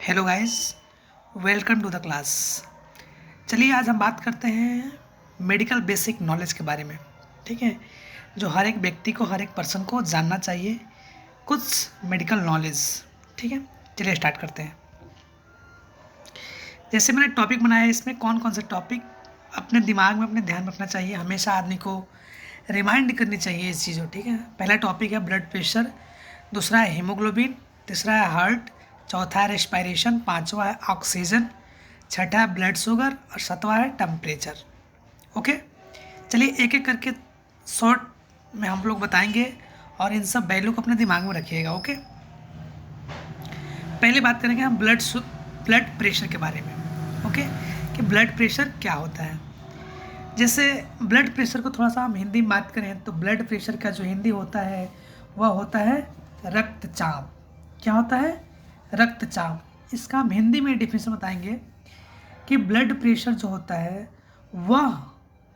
Hello guys, welcome to the class. चलिए आज हम बात करते हैं मेडिकल बेसिक नॉलेज के बारे में। ठीक है, जो हर एक व्यक्ति को, हर एक पर्सन को जानना चाहिए कुछ मेडिकल नॉलेज। ठीक है, चलिए स्टार्ट करते हैं। जैसे मैंने टॉपिक बनाया है, इसमें कौन कौन से टॉपिक अपने दिमाग में, अपने ध्यान में रखना चाहिए, हमेशा आदमी को रिमाइंड करनी चाहिए इस चीज़ों। ठीक है, पहला टॉपिक है ब्लड प्रेशर, दूसरा है हीमोग्लोबिन, तीसरा है हार्ट, चौथा है रेस्पिरेशन, पांचवा है ऑक्सीजन, छठा है ब्लड शुगर और सातवां है टेम्परेचर। ओके, चलिए एक एक करके शॉर्ट में हम लोग बताएंगे और इन सब वैल्यू को अपने दिमाग में रखिएगा। ओके, पहले बात करेंगे हम ब्लड प्रेशर के बारे में। ओके, कि ब्लड प्रेशर क्या होता है। जैसे ब्लड प्रेशर को थोड़ा सा हम हिंदी में बात करें तो ब्लड प्रेशर का जो हिंदी होता है वह होता है रक्तचाप। क्या होता है? रक्तचाप। इसका हम हिंदी में डिफिनेशन बताएंगे कि ब्लड प्रेशर जो होता है वह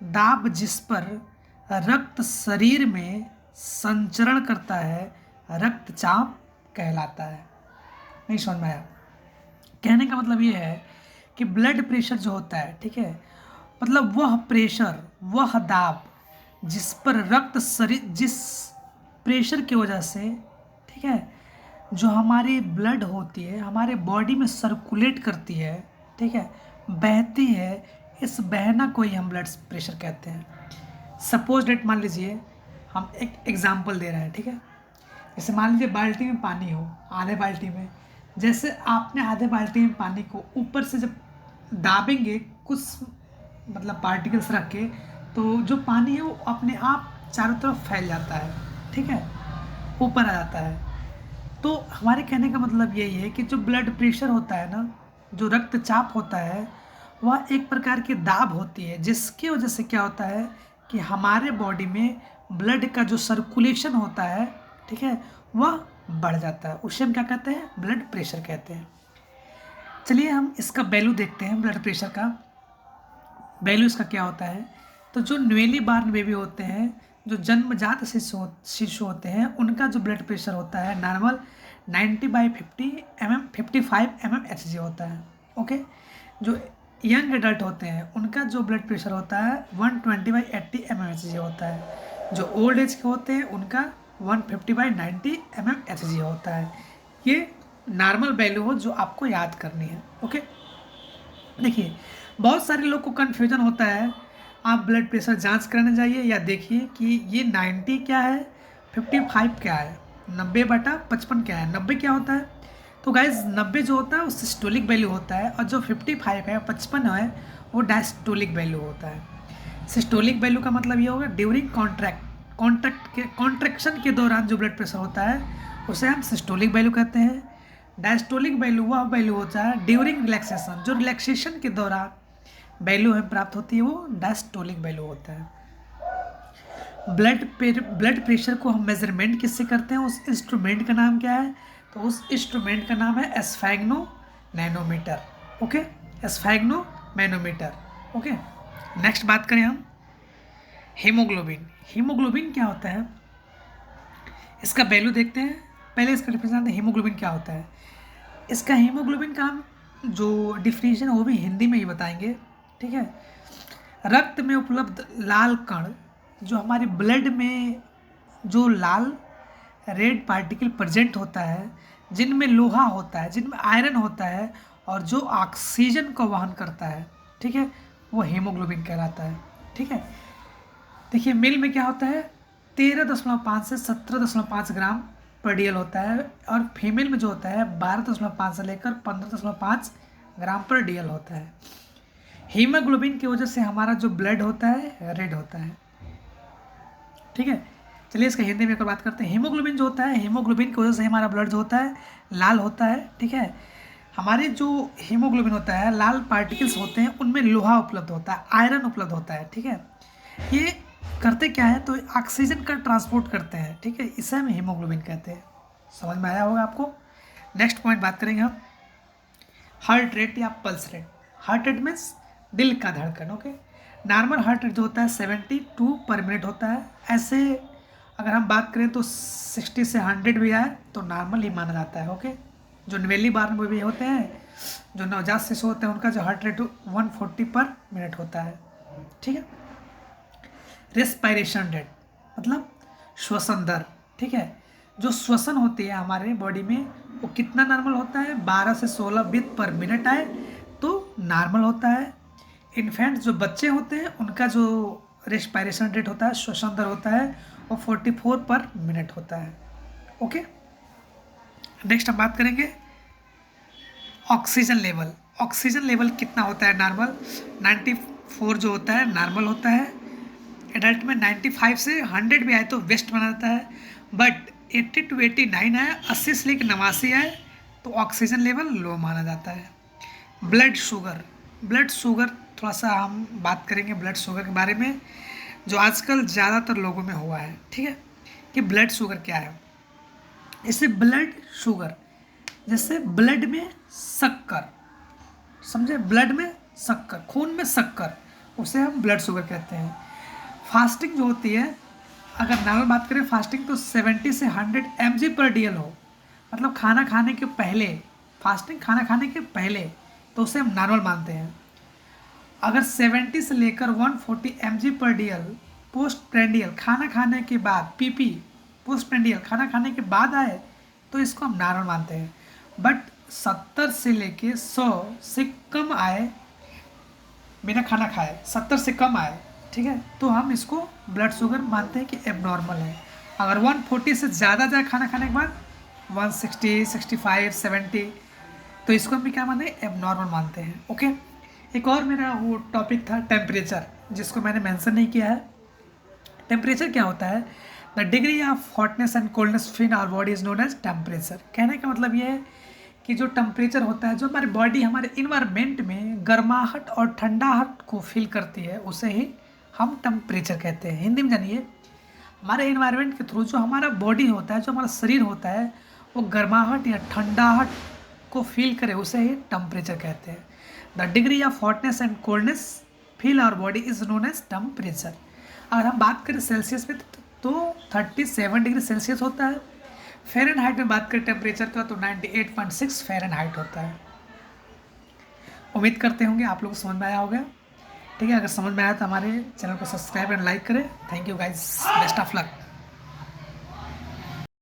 दाब जिस पर रक्त शरीर में संचरण करता है, रक्तचाप कहलाता है। नहीं समझ में आया? कहने का मतलब ये है कि ब्लड प्रेशर जो होता है, ठीक है, मतलब वह प्रेशर, वह दाब जिस पर रक्त शरीर, जिस प्रेशर की वजह से, ठीक है, जो हमारी ब्लड होती है हमारे बॉडी में सर्कुलेट करती है, ठीक है, बहती है, इस बहना को ही हम ब्लड प्रेशर कहते हैं। सपोज डेट मान लीजिए, हम एक एग्जांपल दे रहे हैं। ठीक है, जैसे मान लीजिए बाल्टी में पानी हो, आधे बाल्टी में, जैसे आपने आधे बाल्टी में पानी को ऊपर से जब दाबेंगे कुछ मतलब पार्टिकल्स रख के, तो जो पानी है वो अपने आप चारों तरफ फैल जाता है, ठीक है, ऊपर आ जाता है। तो हमारे कहने का मतलब यही है कि जो ब्लड प्रेशर होता है ना, जो रक्तचाप होता है, वह एक प्रकार की दाब होती है जिसकी वजह से क्या होता है कि हमारे बॉडी में ब्लड का जो सर्कुलेशन होता है, ठीक है, वह बढ़ जाता है। उसे हम क्या कहते हैं? ब्लड प्रेशर कहते हैं। चलिए हम इसका वैल्यू देखते हैं। ब्लड प्रेशर का वैल्यू इसका क्या होता है? तो जो न्यूली बॉर्न बेबी होते हैं, जो जन्मजात शिशु होते हैं, उनका जो ब्लड प्रेशर होता है नॉर्मल 90/50 mm 55 mmHg होता है। ओके, जो यंग एडल्ट होते हैं उनका जो ब्लड प्रेशर होता है 120/80 mmHg होता है। जो ओल्ड एज के होते हैं उनका 150/90 mmHg होता है। ये नॉर्मल वैल्यू हो जो आपको याद करनी है। ओके, देखिए बहुत सारे लोग को कन्फ्यूजन होता है, आप ब्लड प्रेशर जांच कराने जाइए या देखिए कि ये 90 क्या है, 55 क्या है, 90/55 क्या है। 90 क्या होता है? तो गाइज 90 जो होता है वो सिस्टोलिक वैल्यू होता है, और जो 55 है, 55 है, वो डायस्टोलिक वैल्यू होता है। सिस्टोलिक वैल्यू का मतलब ये होगा ड्यूरिंग कॉन्ट्रैक्शन के दौरान जो ब्लड प्रेशर होता है उसे हम सिस्टोलिक वैल्यू कहते हैं। डायस्टोलिक वैल्यू वह वैल्यू होता है ड्यूरिंग रिलैक्सेशन, जो रिलैक्सेशन के दौरान वैल्यू हमें प्राप्त होती है वो डायस्टोलिक वैल्यू होता है। ब्लड प्रेशर को हम मेजरमेंट किससे करते हैं? उस इंस्ट्रूमेंट का नाम क्या है? तो उस इंस्ट्रूमेंट का नाम है sphygmomanometer. Okay, sphygmomanometer. Okay, next बात करें हम हीमोग्लोबिन। हीमोग्लोबिन क्या होता है, इसका वैल्यू देखते हैं। पहले इसका डिफिनेशन हीमोग्लोबिन क्या होता है। इसका हीमोग्लोबिन का हम जो डिफिनेशन है वो भी हिंदी में ही बताएंगे। ठीक है, रक्त में उपलब्ध लाल कण, जो हमारे ब्लड में जो लाल रेड पार्टिकल प्रेजेंट होता है, जिनमें लोहा होता है, जिनमें आयरन होता है और जो ऑक्सीजन को वहन करता है, ठीक है, वो हीमोग्लोबिन कहलाता है। ठीक है, देखिए मेल में क्या होता है 13.5 से 17.5 ग्राम पर डीएल होता है, और फीमेल में जो होता है 12.5 से लेकर 15.5 ग्राम पर डीएल होता है। हीमोग्लोबिन की वजह से हमारा जो ब्लड होता है रेड होता है। ठीक है, चलिए इसका हिंदी में एक और बात करते हैं। हीमोग्लोबिन जो होता है, हीमोग्लोबिन की वजह से हमारा ब्लड जो होता है लाल होता है। ठीक है, हमारे जो हीमोग्लोबिन होता है, लाल पार्टिकल्स होते हैं, उनमें लोहा उपलब्ध होता है, आयरन उपलब्ध होता है। ठीक है, ये करते क्या है, तो ऑक्सीजन का ट्रांसपोर्ट करते हैं। ठीक है, इसे हम हीमोग्लोबिन कहते हैं। समझ में आया होगा आपको। नेक्स्ट पॉइंट बात करेंगे हम हार्ट रेट या pulse rate. Heart rate means दिल का धड़कन। ओके, नॉर्मल हार्ट रेट जो होता है 72 पर मिनट होता है। ऐसे अगर हम बात करें तो 60 से 100 भी आए तो नॉर्मल ही माना जाता है। ओके, जो नवेली बार में भी होते हैं, जो नवजात शिशु होते हैं, उनका जो हार्ट रेट 140 पर मिनट होता है। ठीक है। रेस्पायरेशन रेट मतलब श्वसन दर। ठीक है। जो श्वसन होती है हमारे बॉडी में वो कितना नॉर्मल होता है, 12 से 16 बीट पर मिनट आए तो नॉर्मल होता है। इन्फेंट जो बच्चे होते हैं उनका जो रेस्पायरेशन रेट होता है, श्वसन दर होता है, वो 44 पर मिनट होता है। ओके। नेक्स्ट हम बात करेंगे ऑक्सीजन लेवल। ऑक्सीजन लेवल कितना होता है नॉर्मल, 94 जो होता है नॉर्मल होता है। एडल्ट में 95 से 100 भी आए तो वेस्ट बना जाता है, बट 80 to 89 आए, 80 से लेकर 89 आए तो ऑक्सीजन लेवल लो माना जाता है। Blood sugar. ब्लड शुगर थोड़ा सा हम बात करेंगे ब्लड शुगर के बारे में, जो आजकल ज़्यादातर लोगों में हुआ है। ठीक है, कि ब्लड शुगर क्या है। इससे ब्लड शुगर जैसे ब्लड में शक्कर, समझे, ब्लड में शक्कर, खून में शक्कर, उसे हम ब्लड शुगर कहते हैं। फास्टिंग जो होती है, अगर नॉर्मल बात करें फास्टिंग तो 70 से 100 mg पर DL हो, मतलब खाना खाने के पहले, फास्टिंग खाना खाने के पहले, तो उसे हम नॉर्मल मानते हैं। अगर 70 से लेकर 140 mg पर DL पोस्ट प्रेंडियल खाना खाने के बाद, PP पोस्ट प्रेंडियल खाना खाने के बाद आए तो इसको हम नॉर्मल मानते हैं। बट 70 से लेके 100 से कम आए बिना खाना खाए, 70 से कम आए, ठीक है, तो हम इसको ब्लड शुगर मानते हैं कि एबनॉर्मल है। अगर 140 से ज़्यादा जाए खाना खाने के बाद, 160, 65, 70, तो इसको हम भी क्या मानते हैं, एबनॉर्मल मानते हैं। ओके। एक और मेरा वो टॉपिक था टेम्परेचर, जिसको मैंने मेंशन नहीं किया है। टेम्परेचर क्या होता है, the degree of hotness and coldness in our body is known as temperature. कहने का मतलब ये है कि जो टेम्परेचर होता है, जो हमारी बॉडी हमारे इन्वायरमेंट में गर्माहट और ठंडाहट को फील करती है, उसे ही हम टेम्परेचर कहते हैं। हिंदी में जानिए, हमारे इन्वायरमेंट के थ्रू जो हमारा बॉडी होता है, जो हमारा शरीर होता है, वो गर्माहट या ठंडाहट को फील करे, उसे ही टेम्परेचर कहते हैं। The degree of hotness and coldness feel our body is known as temperature. अगर हम बात करें सेल्सियस में तो 37 डिग्री सेल्सियस होता है। फ़ारेनहाइट में बात करें टेम्परेचर का तो 98.6 फ़ारेनहाइट होता है। उम्मीद करते होंगे आप लोग को समझ में आया होगा। ठीक है, अगर समझ में आया तो हमारे चैनल को सब्सक्राइब एंड लाइक करें। Thank you guys, best of luck.